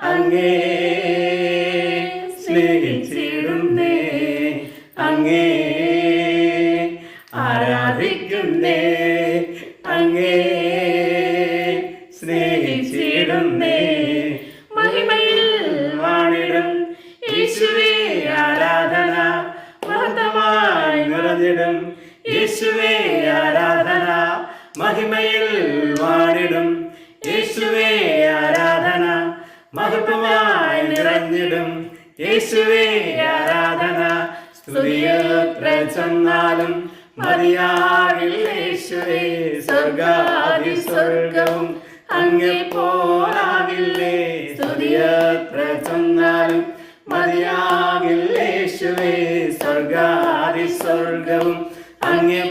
അങ്ങേ സ്നേഹിച്ചിടുന്നേ, അങ്ങേ ആരാധിക്കുന്നേ, അങ്ങേ സ്നേഹിച്ചിടുന്നേ. മഹിമയിൽ വാണിടും യേശുവേ ആരാധന, മഹത്വമായി നിറഞ്ഞിടും യേശുവേ ആരാധന. മഹിമയിൽ വാണിടും യേശുവേ ആരാധന, മഹത്വമായി നിറഞ്ഞിടും യേശുവേ ആരാധന. സ്തുതിയെത്ര ചെന്നാലും മതിയാകില്ല യേശുവേ, സ്വർഗാദി സ്വർഗവും അങ്ങേ പോലാകില്ലേ. സ്തുതിയെത്ര ചെന്നാലും മതിയാകില്ല യേശുവേ, സ്വർഗാദി സ്വർഗവും അങ്ങേ